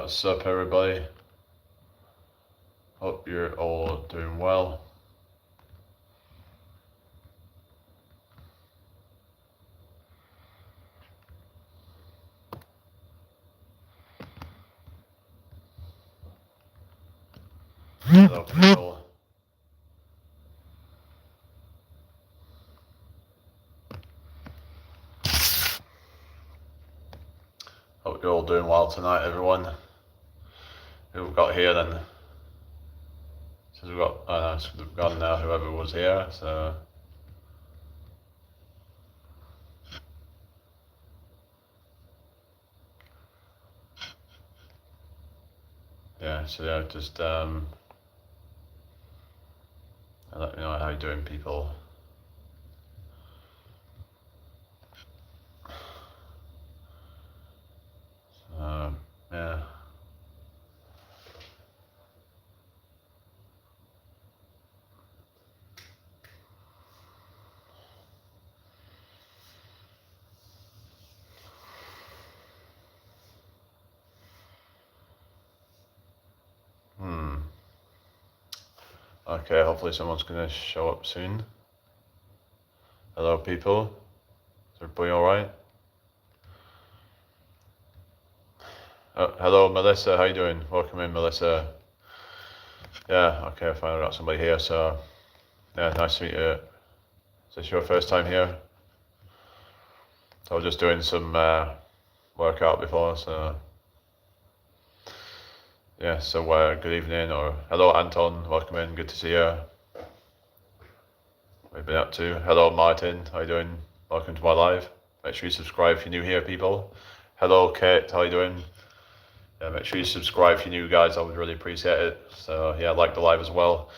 What's up, everybody? Hope you're all doing well. Hello, people. Hope you're all doing well tonight, everyone. Who we've got here then? So we've got, we've gone now, whoever was here, so. Yeah, so yeah, just let me know how you're doing, people. Yeah. Okay, hopefully someone's gonna show up soon. Hello, people. Is everybody alright? Oh, hello, Melissa. How you doing? Welcome in, Melissa. Yeah, okay, I finally got somebody here, so yeah, nice to meet you. Is this your first time here? I was just doing some workout before, so yeah, so good evening, or hello, Anton, welcome in, good to see you. What have you been up to? Hello, Martin, how you doing? Welcome to my live. Make sure you subscribe if you're new here, people. Hello, Kate, how you doing? Yeah, make sure you subscribe if you're new, guys, I would really appreciate it. So yeah, like the live as well.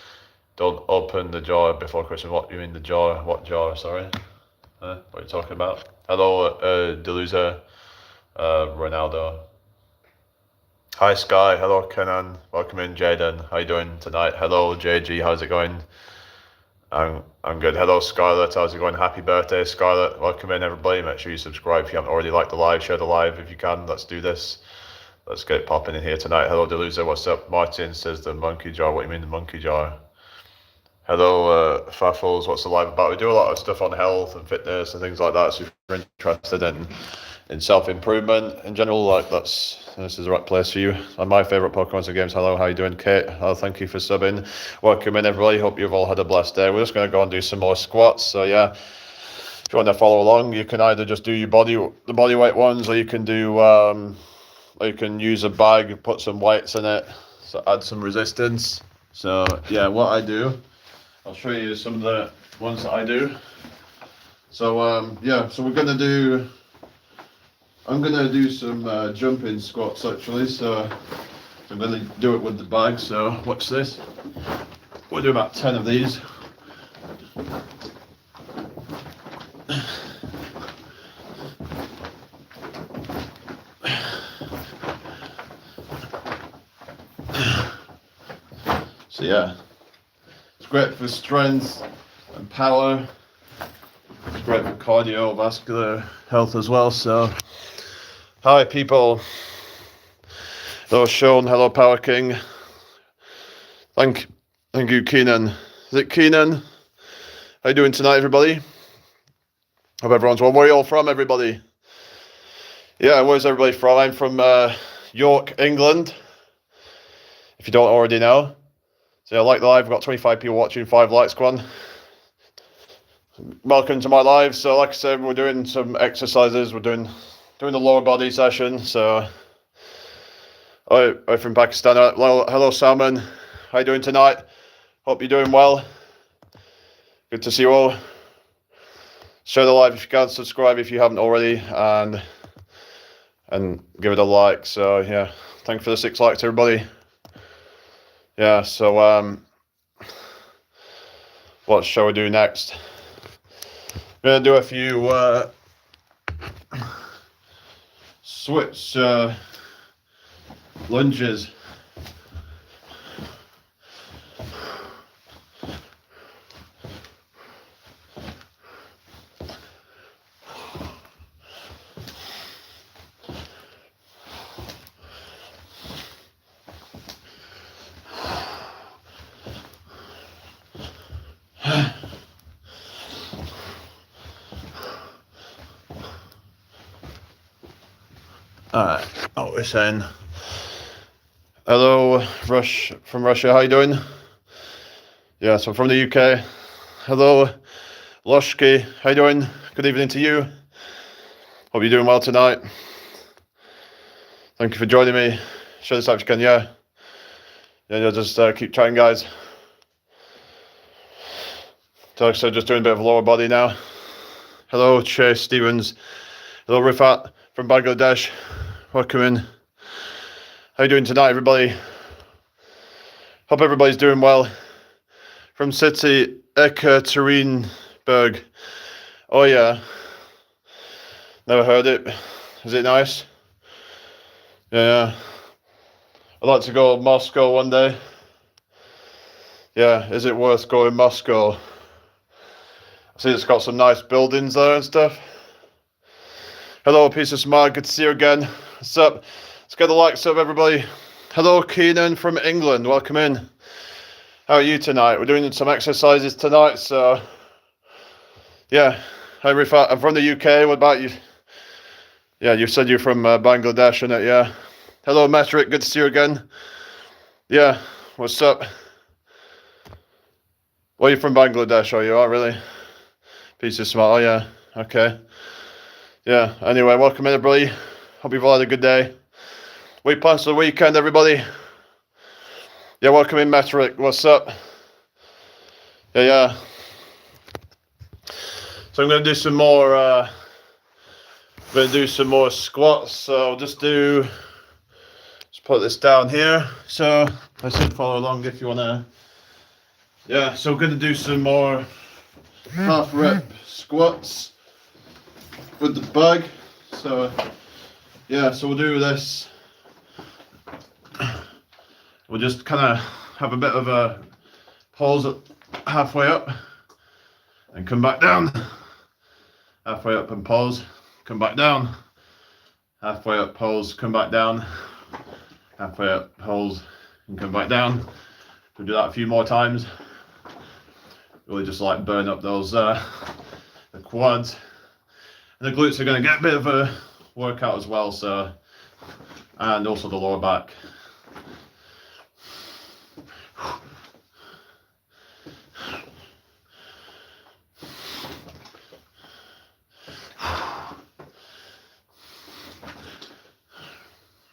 Don't open the jar before Christmas. What, you mean the jar? What jar, sorry? What are you talking about? Hello, Delusa, Ronaldo. Hi Sky, hello Kenan, welcome in Jaden, how you doing tonight? Hello JG, how's it going? I'm good. Hello Scarlett, how's it going? Happy birthday Scarlett, welcome in everybody. Make sure you subscribe if you haven't already liked the live, share the live if you can. Let's do this. Let's get it popping in here tonight. Hello Delusa, what's up? Martin says the monkey jar. What do you mean the monkey jar? Hello Faffles, what's the live about? We do a lot of stuff on health and fitness and things like that, so if you're interested in self-improvement in general, like this is the right place for you. And my favorite Pokemon and games. Hello, how you doing, Kate? Oh, thank you for subbing. Welcome in, everybody. Hope you've all had a blessed day. We're just going to go and do some more squats. So yeah, if you want to follow along, you can either just do the body weight ones, or you can do or you can use a bag, put some weights in it, so add some resistance. So yeah, what I do, I'll show you some of the ones that I do. So yeah, so I'm gonna do some jumping squats actually, so I'm gonna do it with the bag, so watch this. We'll do about 10 of these. So yeah, it's great for strength and power. It's great for cardiovascular health as well, so. Hi people. Hello Sean, hello Power King. Thank you, Keenan. Is it Keenan? How you doing tonight, everybody? Hope everyone's well. Where are you all from, everybody? Yeah, where's everybody from? I'm from York, England, if you don't already know. So yeah, like the live, we've got 25 people watching, 5 likes, go on. Welcome to my live. So like I said, we're doing some exercises. We're doing the lower body session. So I'm from Pakistan. Hello Salman. How you doing tonight? Hope you're doing well. Good to see you all. Share the live if you can, subscribe if you haven't already, and give it a like. So yeah, thanks for the 6 likes, everybody. Yeah, so what shall we do next? We're gonna do a few switch lunges. what we're saying. Hello, Rush from Russia. How you doing? Yeah, so from the UK. Hello, Loshki. How you doing? Good evening to you. Hope you're doing well tonight. Thank you for joining me. Share this out if you can. Yeah, just keep trying, guys. So just doing a bit of lower body now. Hello, Chase Stevens. Hello, Rifat from Bangladesh. Welcome in. How you doing tonight, everybody? Hope everybody's doing well. From city Ekaterinburg. Oh yeah. Never heard it. Is it nice? Yeah. I'd like to go to Moscow one day. Yeah, is it worth going to Moscow? I see it's got some nice buildings there and stuff. Hello, Piece of Smart. Good to see you again. What's up? Let's get the likes up, everybody. Hello, Keenan from England. Welcome in. How are you tonight? We're doing some exercises tonight, so yeah. Hi, Rifat. I'm from the UK. What about you? Yeah, you said you're from Bangladesh, innit? Yeah. Hello, Metric. Good to see you again. Yeah. What's up? Well, you're from Bangladesh, are you? Oh, really? Piece of Smart. Oh, yeah. Okay. Yeah. Anyway, welcome in, everybody. Hope you've all had a good day. Week past the weekend, everybody. Yeah, welcome in, Metric. What's up? Yeah. So I'm going to do some more. Squats. So I'll just put this down here. So I should follow along if you want to. Yeah. So I'm going to do some more half rep squats with the bag. So yeah. So we'll do this. We'll just kind of have a bit of a pause at halfway up and come back down. Halfway up and pause, come back down. Halfway up, pause, come back down. Halfway up, pause, and come back down. We'll do that a few more times. Really just like burn up those the quads. And the glutes are going to get a bit of a workout as well, so, and also the lower back.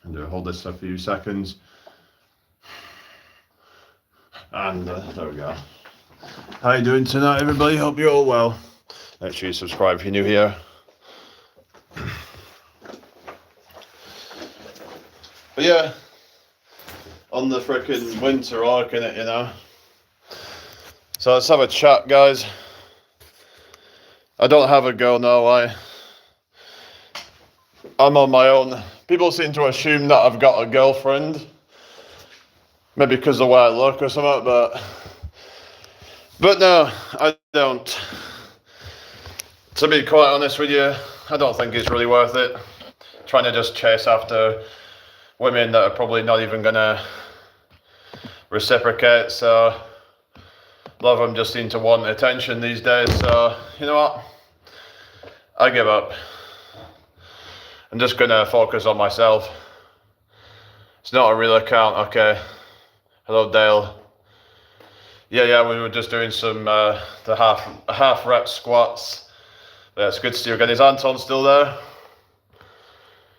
And hold this a few seconds. And there we go. How you doing tonight, everybody? Hope you're all well. Make sure you subscribe if you're new here. But yeah, on the frickin' winter arc in it, you know. So let's have a chat, guys. I don't have a girl now. I'm on my own. People seem to assume that I've got a girlfriend. Maybe because of the way I look or something, but no, I don't. To be quite honest with you, I don't think it's really worth it. Trying to just chase after women that are probably not even gonna reciprocate, so a lot of them just seem to want attention these days, so you know what? I give up. I'm just gonna focus on myself. It's not a real account, okay. Hello, Dale. Yeah, we were just doing some the half rep squats. Yeah, it's good to see you again. Is Anton still there?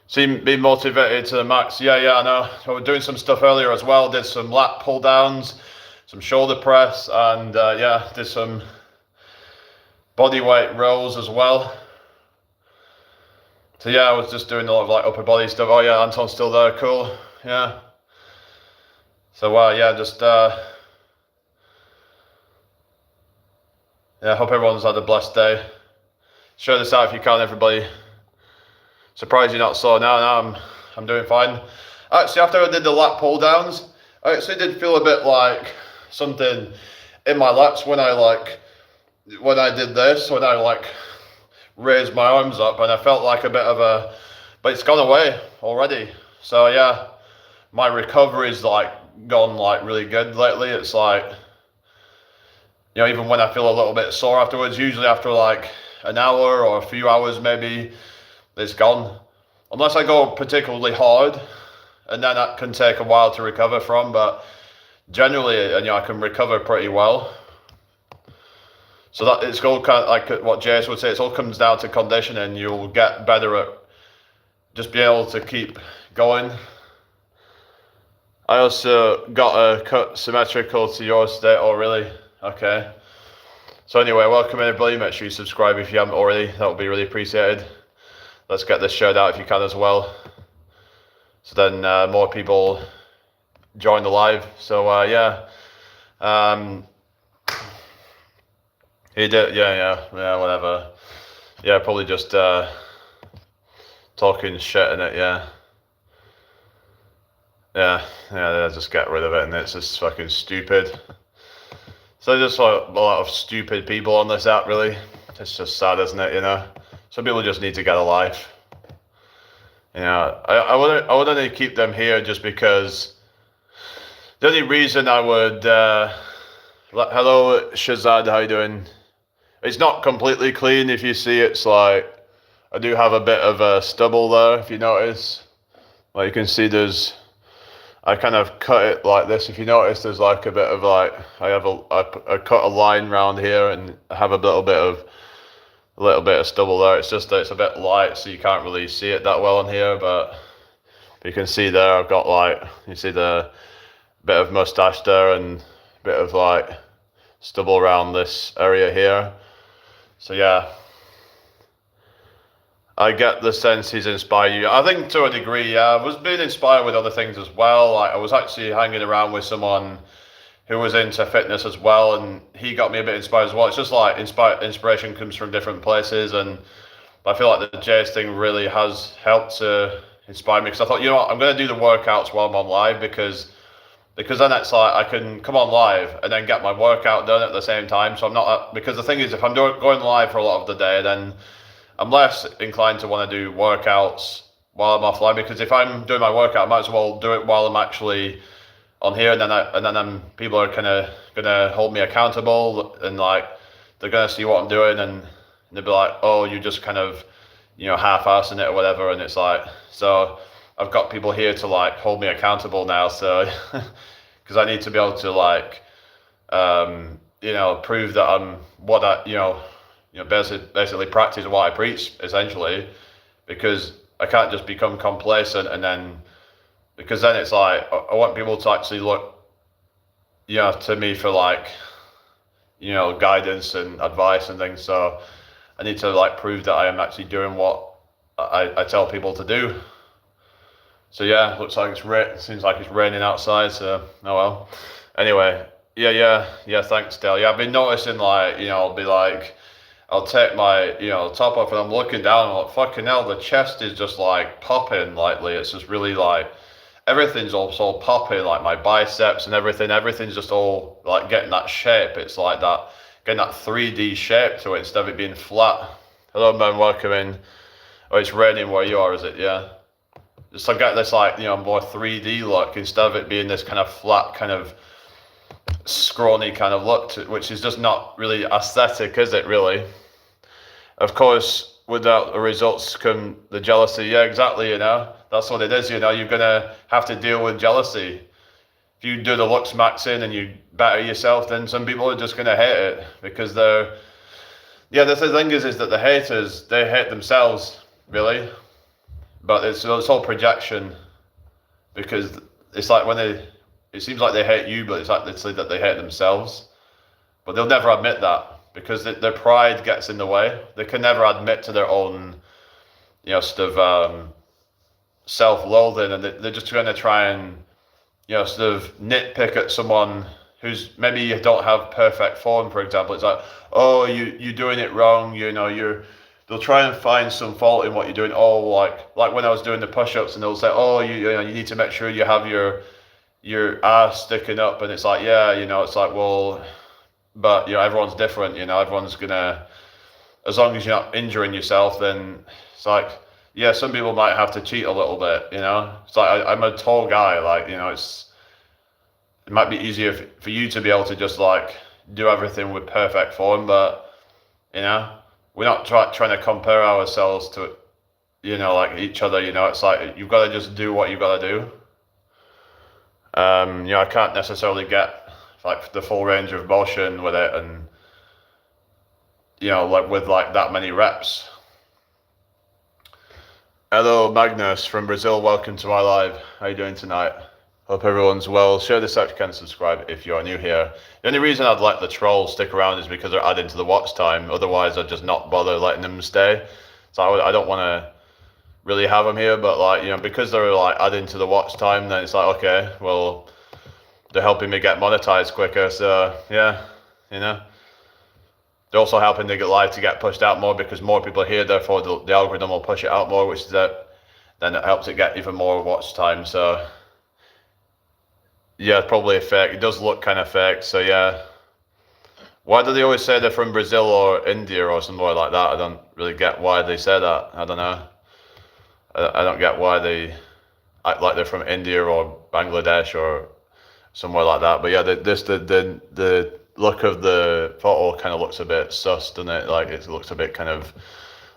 Seem be motivated to the max. Yeah, I know. So we're doing some stuff earlier as well. Did some lat pull downs, some shoulder press, and did some body weight rows as well. So yeah, I was just doing a lot of like upper body stuff. Oh yeah, Anton's still there. Cool. Yeah. So just hope everyone's had a blessed day. Share this out if you can, everybody. Surprised you're not sore now. No, I'm doing fine. Actually, after I did the lat pull downs, I actually did feel a bit like something in my lats when I did this, when I raised my arms up, and I felt like a bit of a, but it's gone away already. So yeah, my recovery's gone really good lately. It's even when I feel a little bit sore afterwards, usually after an hour or a few hours maybe, it's gone. unless I go particularly hard, and then that can take a while to recover from, but generally, I can recover pretty well. So that it's all kind of like what Jace would say, it all comes down to conditioning. You'll get better at just being able to keep going. I also got a cut symmetrical to yours today. Oh, really? Okay. So anyway, welcome everybody. Make sure you subscribe if you haven't already. That would be really appreciated. Let's get this shared out if you can as well. So then more people join the live. So yeah. He did, yeah, whatever. Yeah, probably just talking shit in it, yeah. Yeah, just get rid of it, and it's just fucking stupid. So there's just a lot of stupid people on this app, really. It's just sad, isn't it, Some people just need to get a life. I would only keep them here just because the only reason I would, hello Shazad, how you doing? It's not completely clean. If you see, it's like, I do have a bit of a stubble there, if you notice. Like you can see I kind of cut it like this. If you notice, there's like a bit of like, I cut a line around here and I have a little bit of stubble there. It's just that it's a bit light, so you can't really see it that well on here, but you can see there, I've got like, you see the bit of mustache there and a bit of like stubble around this area here. So yeah, I get the sense he's inspired you. I think to a degree, yeah. I was being inspired with other things as well. Like I was actually hanging around with someone who was into fitness as well, and he got me a bit inspired as well. It's just like inspiration comes from different places, and I feel like the Jace thing really has helped to inspire me, because I thought, what, I'm going to do the workouts while I'm on live, because then it's like I can come on live and then get my workout done at the same time. So I'm not, because the thing is, if I'm going live for a lot of the day, then I'm less inclined to want to do workouts while I'm offline, because if I'm doing my workout, I might as well do it while I'm actually on here, and then people are kind of gonna hold me accountable, and like they're gonna see what I'm doing, and they'll be like, oh, you just kind of half-assing it or whatever, and it's like, so I've got people here to like hold me accountable now, so because I need to be able to like prove that I'm what I basically practice what I preach, essentially, because I can't just become complacent, and then, because then it's like, I want people to actually look, to me for like, guidance and advice and things. So I need to like prove that I am actually doing what I tell people to do. So yeah, looks like seems like it's raining outside, so oh well. Anyway, yeah, thanks, Dale. Yeah, I've been noticing like, I'll be like, I'll take my, top off, and I'm looking down, and I'm like, fucking hell, the chest is just like popping lately. It's just really like, everything's also popping, like my biceps and everything's just all like getting that shape. It's like that, getting that 3D shape to it instead of it being flat. Hello, man, welcome in. Oh, it's raining where you are, is it? Yeah. Just to get this like, more 3D look instead of it being this kind of flat, kind of scrawny kind of look, which is just not really aesthetic, is it really? Of course, without the results come the jealousy. Yeah, exactly, that's what it is. You're gonna have to deal with jealousy. If you do the looksmaxxing and you better yourself, then some people are just gonna hate it, because the thing is that the haters, they hate themselves, really. But it's all projection, because it's like it seems like they hate you, but it's actually that they hate themselves. But they'll never admit that, because their pride gets in the way. They can never admit to their own, sort of self-loathing, and they're just going to try and, sort of nitpick at someone who's maybe you don't have perfect form, for example. It's like, oh, you're doing it wrong, they'll try and find some fault in what you're doing. Oh, like when I was doing the push-ups, and they'll say, oh, you need to make sure you have your ass sticking up, and it's like, yeah, it's like, well, but everyone's different, everyone's gonna, as long as you're not injuring yourself, then it's like, yeah, some people might have to cheat a little bit, it's like, I'm a tall guy, like, it might be easier for you to be able to just like do everything with perfect form, but we're not trying to compare ourselves to like each other, it's like you've got to just do what you've got to do. I can't necessarily get like the full range of motion with it, and like with like that many reps. Hello, Magnus from Brazil. Welcome to my live. How you doing tonight? Hope everyone's well. Share this out if you can, subscribe if you're new here. The only reason I'd let the trolls stick around is because they're adding to the watch time. Otherwise, I'd just not bother letting them stay. So I don't want to really have them here, but like, because they're like adding to the watch time, then it's like, okay, well, they're helping me get monetized quicker. So yeah, they're also helping the live to get pushed out more because more people are here. Therefore, the algorithm will push it out more, which is that then it helps it get even more watch time. So yeah, probably a fake. It does look kind of fake. So yeah. Why do they always say they're from Brazil or India or somewhere like that? I don't really get why they say that. I don't know. I don't get why they act like they're from India or Bangladesh or somewhere like that. But yeah, the look of the photo kind of looks a bit sus, doesn't it? Like it looks a bit kind of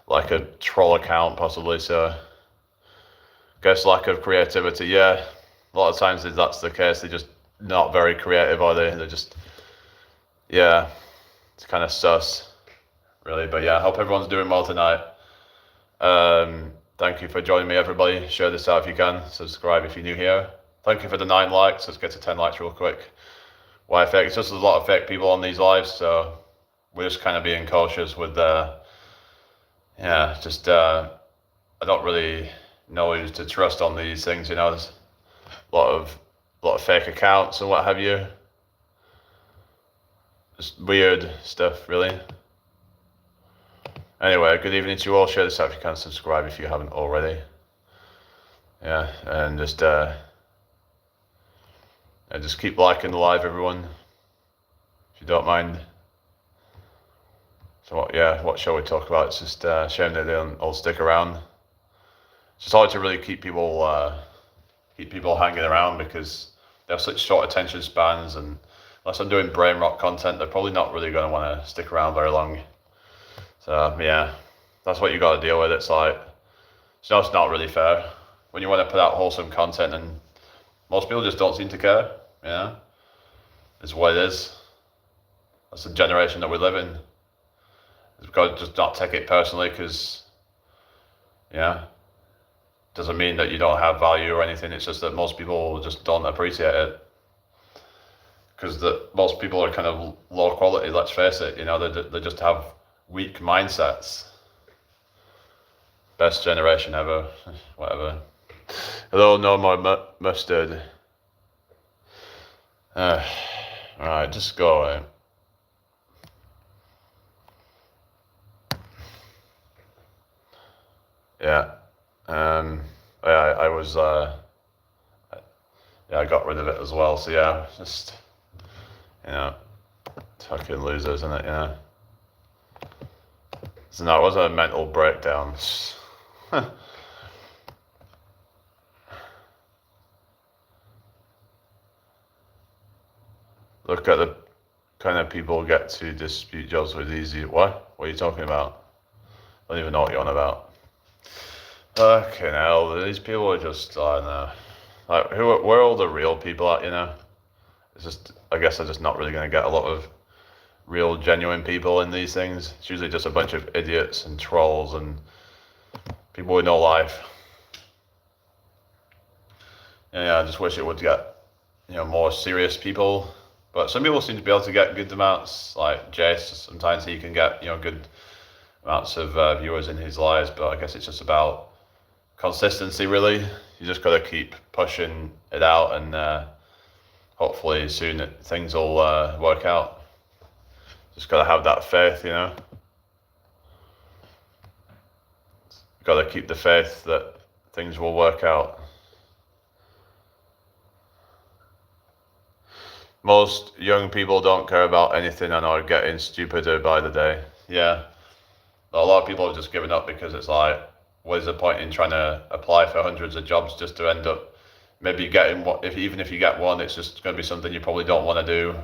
like a troll account possibly. So guess lack of creativity. Yeah, a lot of times that's the case. They're just not very creative, are they? They're just, yeah, it's kind of sus, really. But yeah, I hope everyone's doing well tonight. Thank you for joining me, everybody. Share this out if you can. Subscribe if you're new here. Thank you for the 9 likes. Let's get to 10 likes real quick. Why fake? It's just a lot of fake people on these lives, so we're just kind of being cautious with I don't really know who to trust on these things. There's a lot of fake accounts and what have you. Just weird stuff, really. Anyway, good evening to you all. Share this out if you can. Subscribe if you haven't already. Yeah, and just keep liking the live, everyone, if you don't mind. So what shall we talk about? It's just a shame that they don't all stick around. It's just hard to really keep people hanging around because they have such short attention spans, and unless I'm doing brain rot content, they're probably not really going to want to stick around very long. So yeah, that's what you got to deal with. It's like, it's not really fair when you want to put out wholesome content, and most people just don't seem to care. It's what it is. That's the generation that we live in. We've got to just not take it personally, because doesn't mean that you don't have value or anything. It's just that most people just don't appreciate it, because most people are kind of low quality. Let's face it. They just have weak mindsets. Best generation ever. Whatever. Hello, no more mustard. Alright, just go away. Yeah. I was I got rid of it as well. So yeah, just fucking losers, isn't it? So no, it was a mental breakdown. Look at the kind of people get to dispute jobs with easy. What? What are you talking about? I don't even know what you're on about. Fucking hell, these people are just, I don't know. Like, where are all the real people at, It's just, I guess I'm just not really going to get a lot of real, genuine people in these things. It's usually just a bunch of idiots and trolls and people with no life. Yeah, I just wish it would get, more serious people. But some people seem to be able to get good amounts, like Jace. Sometimes he can get, good amounts of viewers in his lives, but I guess it's just about consistency, really. You just got to keep pushing it out, and hopefully soon things will work out. Just got to have that faith, Got to keep the faith that things will work out. Most young people don't care about anything and are getting stupider by the day. Yeah. A lot of people have just given up because it's like, what is the point in trying to apply for hundreds of jobs just to end up maybe getting what, even if you get one, it's just going to be something you probably don't want to do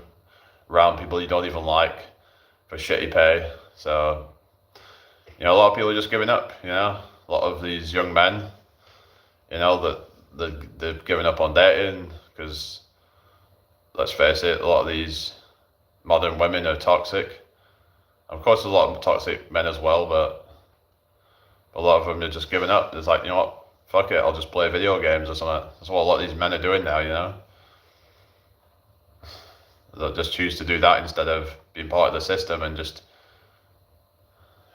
around people you don't even like for shitty pay. So, a lot of people are just giving up, a lot of these young men, that they've given up on dating because, let's face it, a lot of these modern women are toxic. Of course, there's a lot of toxic men as well, but a lot of them are just giving up. It's like, you know what, fuck it, I'll just play video games or something. That's what a lot of these men are doing now, They'll just choose to do that instead of being part of the system and just,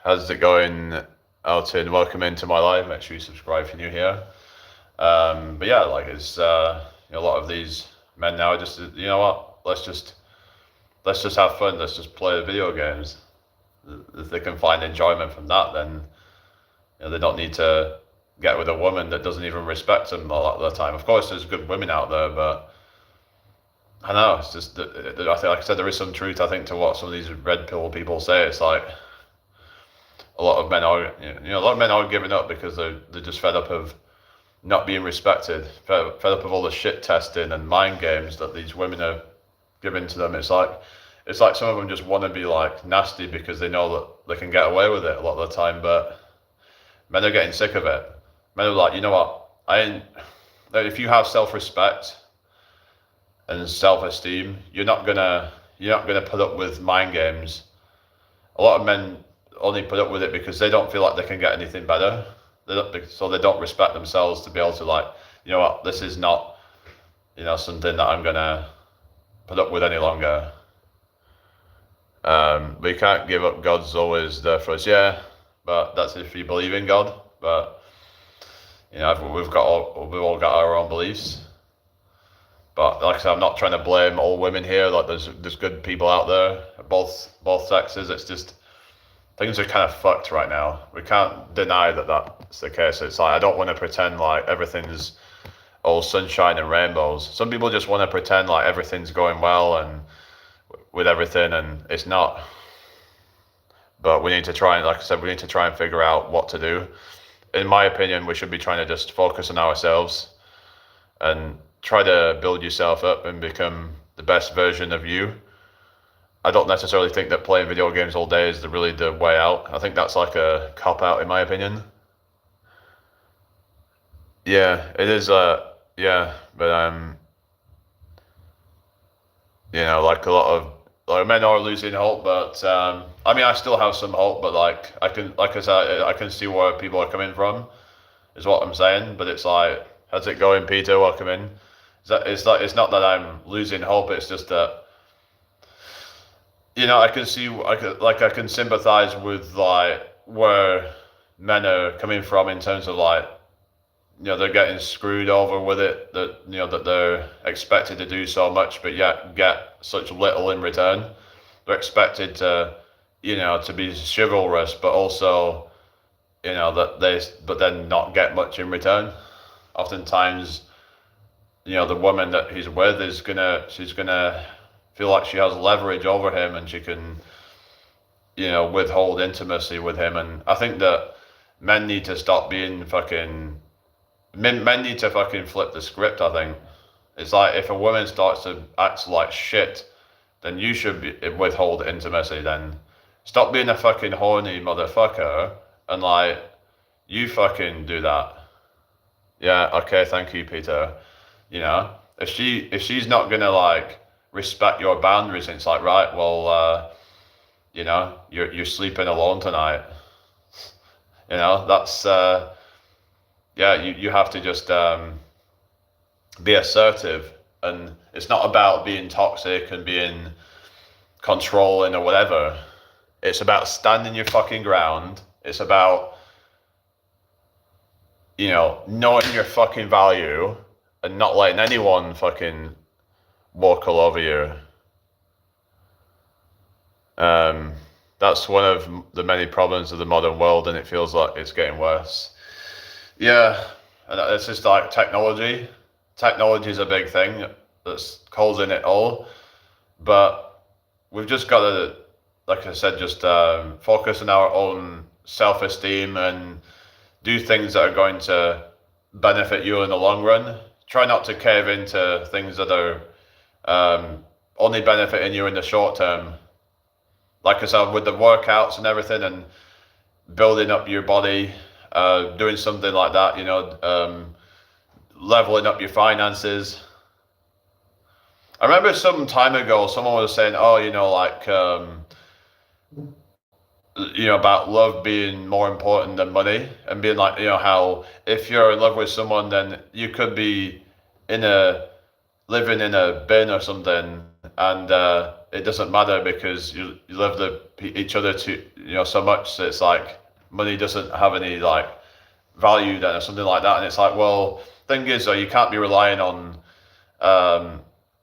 how's it going, Elton? Welcome into my live. Make sure you subscribe if you're new here. But yeah, like it's a lot of these men now are just, you know what, let's just have fun. Let's just play video games. If they can find enjoyment from that, then they don't need to get with a woman that doesn't even respect them a lot of the time. Of course, there's good women out there, but I know it's just I think, like I said, there is some truth, I think, to what some of these red pill people say. It's like a lot of men are, a lot of men are giving up because they're just fed up of not being respected, fed up of all the shit testing and mind games that these women are giving to them. It's like some of them just want to be like nasty because they know that they can get away with it a lot of the time, but men are getting sick of it. Men are like, you know what, if you have self-respect and self-esteem, you're not gonna put up with mind games. A lot of men only put up with it because they don't feel like they can get anything better. So they don't respect themselves to be able to, like, you know what, this is not, something that I'm gonna put up with any longer. We can't give up. God's always there for us. Yeah, but that's if you believe in God. But we've all got our own beliefs. But like I said, I'm not trying to blame all women here. Like there's good people out there, both sexes. It's just things are kind of fucked right now. We can't deny that that's the case. It's like I don't want to pretend like everything's all sunshine and rainbows. Some people just want to pretend like everything's going well and with everything, and it's not. But we need to try and, like I said, we need to try and figure out what to do. In my opinion, we should be trying to just focus on ourselves and try to build yourself up and become the best version of you. I don't necessarily think that playing video games all day is really the way out. I think that's like a cop-out in my opinion. Yeah, it is, but like a lot of men are losing hope, but I still have some hope, but I can see where people are coming from, is what I'm saying. But it's like, how's it going, Peter? Welcome in. It's not that I'm losing hope. It's just that I can sympathize with like where men are coming from in terms of like they're getting screwed over with it, that they're expected to do so much but yet get such little in return. They're expected to to be chivalrous, but also but then not get much in return. Oftentimes the woman that he's with she's gonna feel like she has leverage over him and she can withhold intimacy with him. And I think that men need to stop being men need to fucking flip the script. I think it's like, if a woman starts to act like shit, then you should withhold intimacy. Then stop being a fucking horny motherfucker and like you fucking do that. Yeah, okay, thank you, Peter. If she's not gonna like respect your boundaries, it's like, right, well, you're sleeping alone tonight. That's you have to just be assertive, and it's not about being toxic and being controlling or whatever. It's about standing your fucking ground. It's about knowing your fucking value and not letting anyone fucking walk all over you. That's one of the many problems of the modern world, and it feels like it's getting worse. Yeah, and it's just like technology. Technology is a big thing that's causing it all, but we've just got to, like I said, just focus on our own self-esteem and do things that are going to benefit you in the long run. Try not to cave into things that are only benefiting you in the short term. Like I said, with the workouts and everything and building up your body, doing something like that, leveling up your finances. I remember some time ago, someone was saying, oh, about love being more important than money, and being like, how if you're in love with someone, then you could be living in a bin or something, and it doesn't matter because you love each other so much. So it's like money doesn't have any like value then, or something like that. And it's like, well, thing is though, you can't be relying on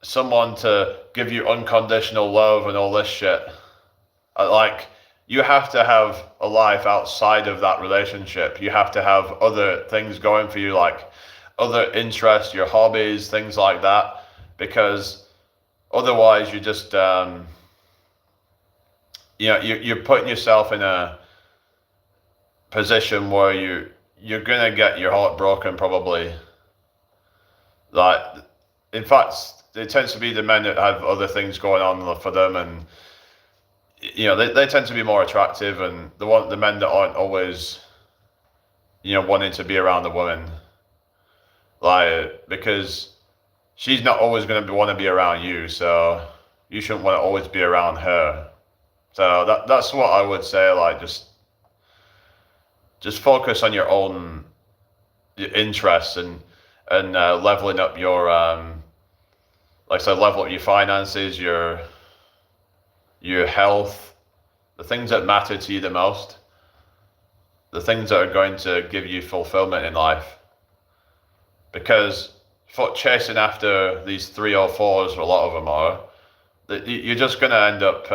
someone to give you unconditional love and all this shit. Like, you have to have a life outside of that relationship. You have to have other things going for you, like other interests, your hobbies, things like that, because otherwise you just, you're putting yourself in a position where you're gonna get your heart broken probably. Like, in fact, it tends to be the men that have other things going on for them, and they tend to be more attractive, and the men that aren't always, wanting to be around the woman, like, because she's not always going to want to be around you, so you shouldn't want to always be around her. So that's what I would say. Like, just focus on your own interests, and leveling up your like I said, level up your finances, your health, the things that matter to you the most, the things that are going to give you fulfillment in life. Because for chasing after these 3 or 4s, a lot of them are, you're just going to end up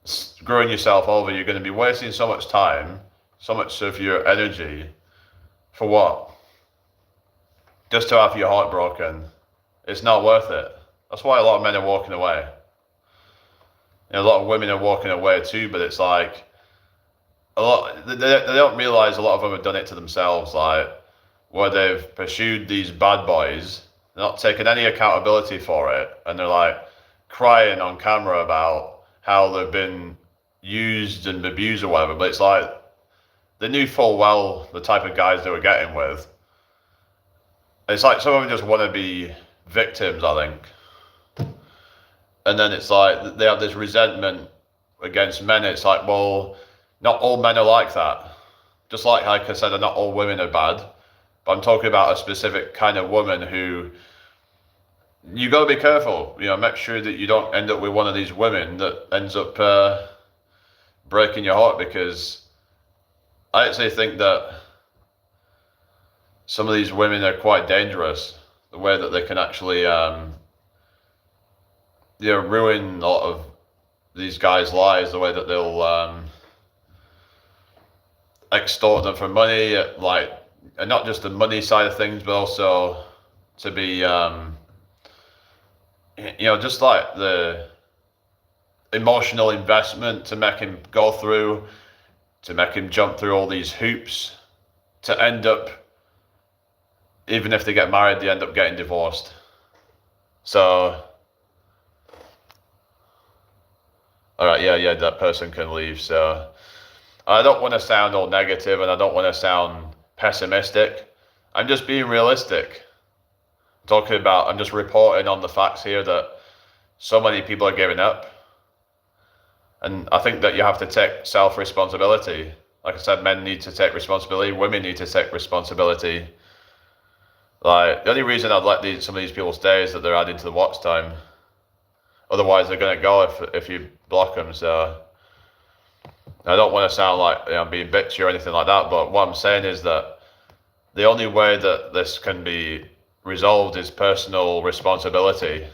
screwing yourself over. You're going to be wasting so much time, so much of your energy, for what? Just to have your heart broken. It's not worth it. That's why a lot of men are walking away. A lot of women are walking away too, but it's like they don't realize a lot of them have done it to themselves, like where they've pursued these bad boys, not taking any accountability for it, and they're like crying on camera about how they've been used and abused or whatever. But it's like they knew full well the type of guys they were getting with. It's like some of them just want to be victims, I think. And then it's like they have this resentment against men. It's like, well, not all men are like that. Just like I said, not all women are bad. But I'm talking about a specific kind of woman who you got to be careful. Make sure that you don't end up with one of these women that ends up breaking your heart, because I actually think that some of these women are quite dangerous. The way that they can actually ruin a lot of these guys' lives, the way that they'll extort them for money, like, and not just the money side of things, but also to be, just like the emotional investment to make him go through, to make him jump through all these hoops, to end up, even if they get married, they end up getting divorced. So, all right, yeah, that person can leave. So, I don't want to sound all negative, and I don't want to sound pessimistic. I'm just being realistic. I'm just reporting on the facts here that so many people are giving up. And I think that you have to take self-responsibility. Like I said, men need to take responsibility, women need to take responsibility. Like, the only reason I'd let some of these people stay is that they're adding to the watch time. Otherwise, they're going to go if you block them. So I don't want to sound like I'm being bitchy or anything like that, but what I'm saying is that the only way that this can be resolved is personal responsibility,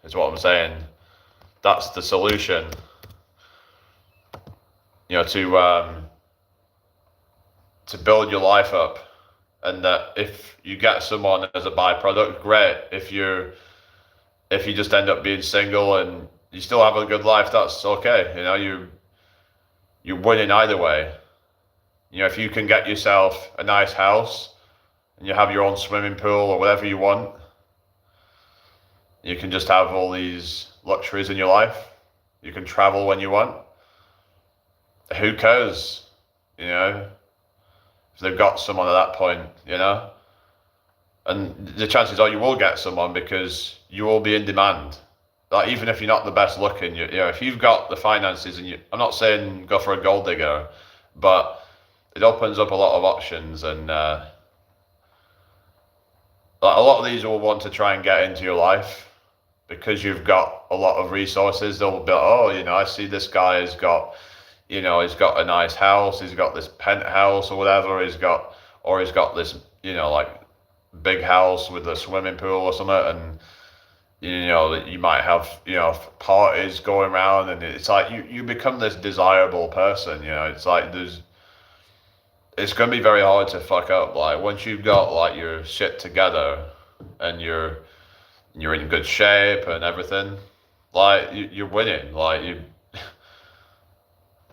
is what I'm saying. That's the solution. To build your life up. And that if you get someone as a byproduct, great. If you just end up being single and you still have a good life, that's okay. You're winning either way. If you can get yourself a nice house and you have your own swimming pool or whatever you want, you can just have all these luxuries in your life. You can travel when you want. Who cares? they've got someone at that point, you know. And the chances are you will get someone because you will be in demand. Like even if you're not the best looking, you know, if you've got the finances and I'm not saying go for a gold digger, but it opens up a lot of options and like a lot of these will want to try and get into your life because you've got a lot of resources. They'll be like, oh, you know, I see this guy has got, you know, he's got a nice house, he's got this penthouse or whatever, he's got this, you know, like big house with a swimming pool or something, and you know that you might have, you know, parties going around, and it's like you become this desirable person, you know. It's like it's gonna be very hard to fuck up. Like once you've got like your shit together and you're in good shape and everything, like you're winning. Like you.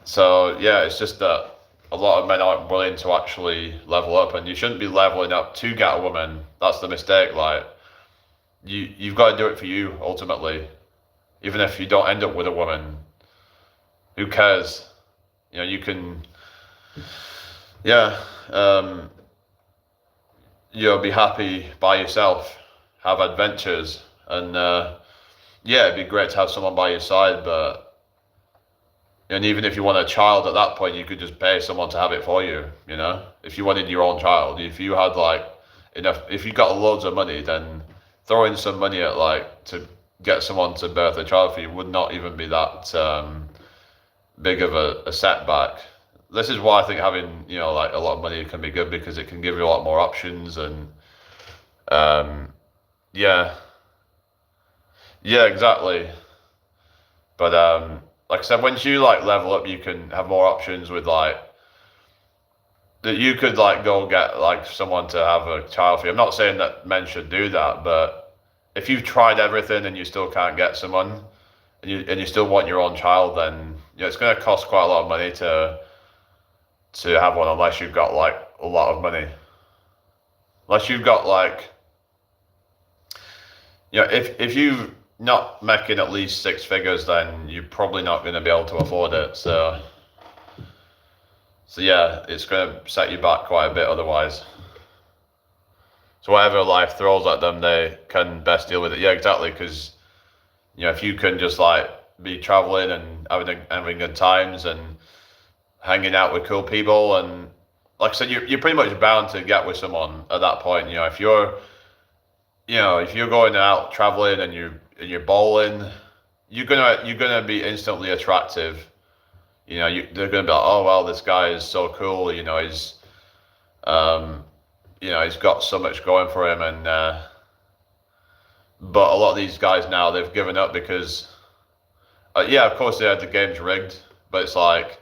So yeah, it's just that a lot of men aren't willing to actually level up, and you shouldn't be leveling up to get a woman. That's the mistake. Like you've got to do it for you ultimately. Even if you don't end up with a woman, who cares? You know, you can. Yeah, you'll be happy by yourself, have adventures, and yeah, it'd be great to have someone by your side. But and even if you want a child at that point, you could just pay someone to have it for you. You know, if you wanted your own child, if you had like enough, if you got loads of money, then throwing some money at like to get someone to birth a child for you would not even be that big of a setback. This is why I think having, you know, like a lot of money can be good because it can give you a lot more options and yeah, exactly. But like I said, once you like level up, you can have more options with like that you could like go get like someone to have a child for you. I'm not saying that men should do that, but if you've tried everything and you still can't get someone and you still want your own child, then you know, it's going to cost quite a lot of money to have one unless you've got like a lot of money. Unless you've got like, you know, if you're not making at least six figures, then you're probably not going to be able to afford it. So yeah, it's going to set you back quite a bit otherwise. So whatever life throws at them, they can best deal with it. Yeah, exactly. Because you know, if you can just like be traveling and having good times and hanging out with cool people, and like I said, you're pretty much bound to get with someone at that point. You know, if you're going out traveling and you're bowling, you're gonna be instantly attractive. You know, they're gonna be like, oh well, this guy is so cool. You know, he's got so much going for him, and but a lot of these guys now they've given up because yeah, of course they had the games rigged, but it's like.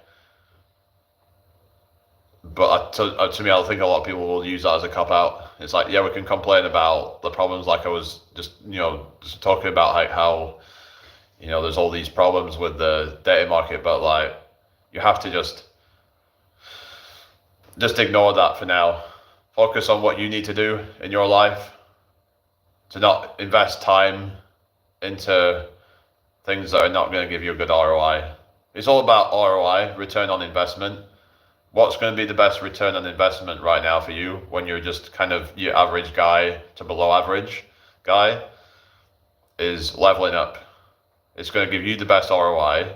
But to me, I think a lot of people will use that as a cop out. It's like, yeah, we can complain about the problems, like I was just talking about, like how, you know, there's all these problems with the dating market, but like you have to just ignore that for now. Focus on what you need to do in your life to not invest time into things that are not going to give you a good ROI. It's all about ROI, return on investment. What's going to be the best return on investment right now for you when you're just kind of your average guy to below average guy is leveling up. It's going to give you the best ROI,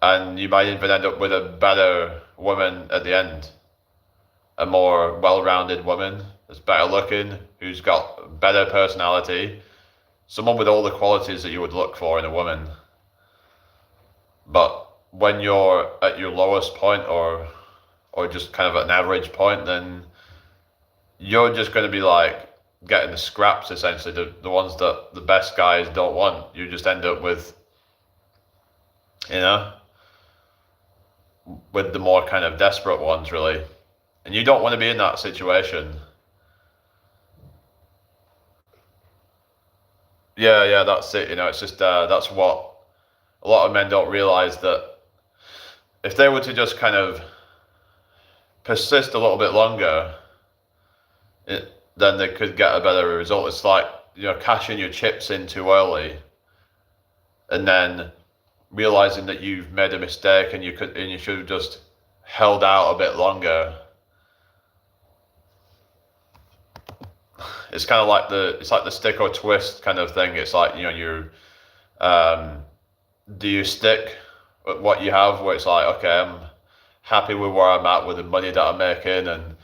and you might even end up with a better woman at the end, a more well-rounded woman that's better looking, who's got better personality, someone with all the qualities that you would look for in a woman. But when you're at your lowest point or just kind of at an average point, then you're just going to be like getting the scraps, essentially, the ones that the best guys don't want. You just end up with, you know, with the more kind of desperate ones, really. And you don't want to be in that situation. Yeah, that's it. You know, it's just that's what a lot of men don't realize, that if they were to just kind of persist a little bit longer, then they could get a better result. It's like, you know, cashing your chips in too early and then realizing that you've made a mistake and you should have just held out a bit longer it's kind of like it's like the stick or twist kind of thing. It's like, do you stick with what you have, where it's like, okay, I'm happy with where I'm at with the money that I'm making and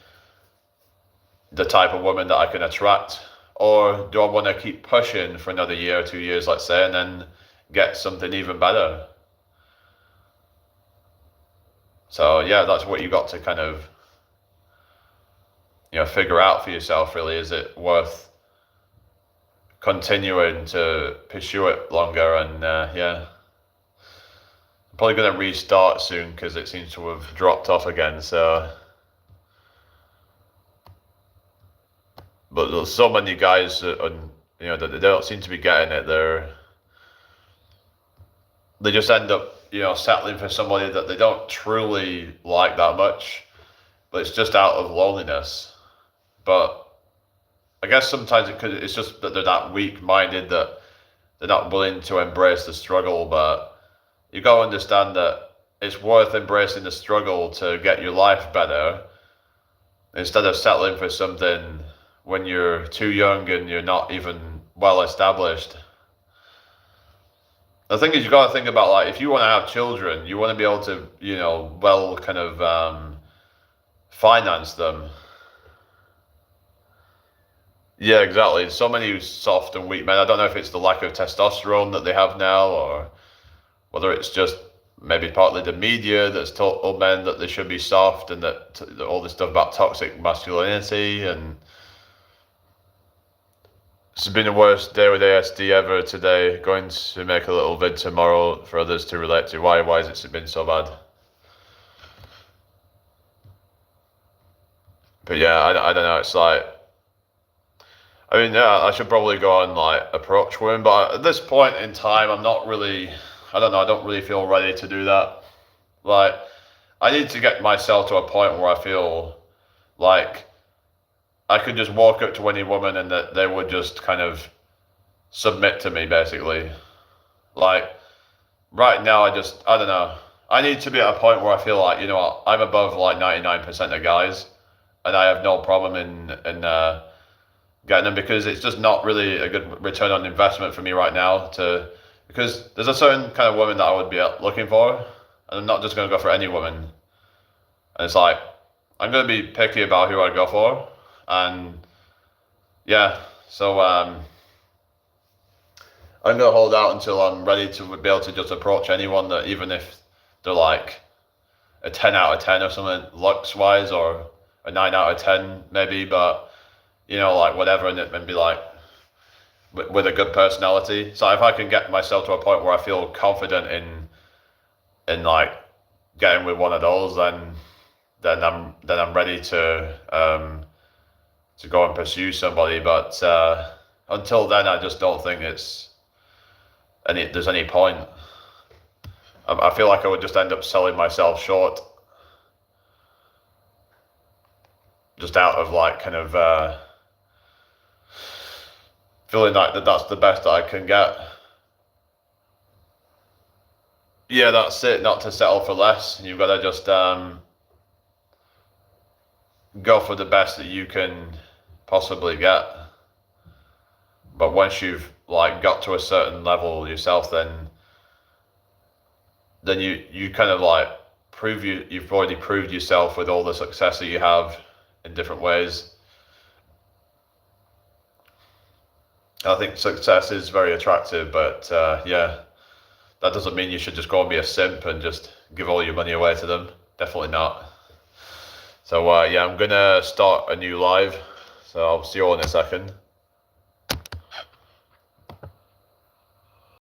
the type of woman that I can attract, or do I want to keep pushing for another year or 2 years, let's say, and then get something even better? So yeah, that's what you got to kind of, figure out for yourself, really. Is it worth continuing to pursue it longer? And yeah, I'm probably going to restart soon because it seems to have dropped off again. So, but there's so many guys that they don't seem to be getting it. They just end up, settling for somebody that they don't truly like that much, but it's just out of loneliness. But I guess sometimes it's just that they're that weak-minded that they're not willing to embrace the struggle. But you got to understand that it's worth embracing the struggle to get your life better, instead of settling for something when you're too young and you're not even well established. The thing is, you got to think about, like, if you want to have children, you want to be able to, well, kind of finance them. Yeah, exactly. So many soft and weak men. I don't know if it's the lack of testosterone that they have now, or whether it's just maybe partly the media that's told men that they should be soft, and that all this stuff about toxic masculinity. And it's been the worst day with ASD ever today. Going to make a little vid tomorrow for others to relate to. Why has it been so bad? But yeah, I don't know. It's like, I mean, yeah, I should probably go and like approach women, but at this point in time, I'm not really. I don't know. I don't really feel ready to do that. Like, I need to get myself to a point where I feel like I could just walk up to any woman and that they would just kind of submit to me, basically. Like, right now, I don't know. I need to be at a point where I feel like, I'm above like 99% of guys, and I have no problem in getting them, because it's just not really a good return on investment for me right now because there's a certain kind of woman that I would be looking for, and I'm not just going to go for any woman. And it's like, I'm going to be picky about who I go for. And yeah, so I'm going to hold out until I'm ready to be able to just approach anyone, that even if they're like a 10 out of 10 or something looks wise, or a 9 out of 10 maybe, but like whatever, and be like with a good personality. So if I can get myself to a point where I feel confident in like getting with one of those, then I'm ready to go and pursue somebody. But until then, I just don't think there's any point. I feel like I would just end up selling myself short, just out of like kind of feeling like that's the best that I can get. Yeah, that's it. Not to settle for less. You've got to just go for the best that you can possibly get. But once you've like got to a certain level yourself, then you kind of like you've already proved yourself with all the success that you have in different ways. I think success is very attractive, but yeah, that doesn't mean you should just go and be a simp and just give all your money away to them. Definitely not. So yeah, I'm gonna start a new live, so I'll see you all in a second.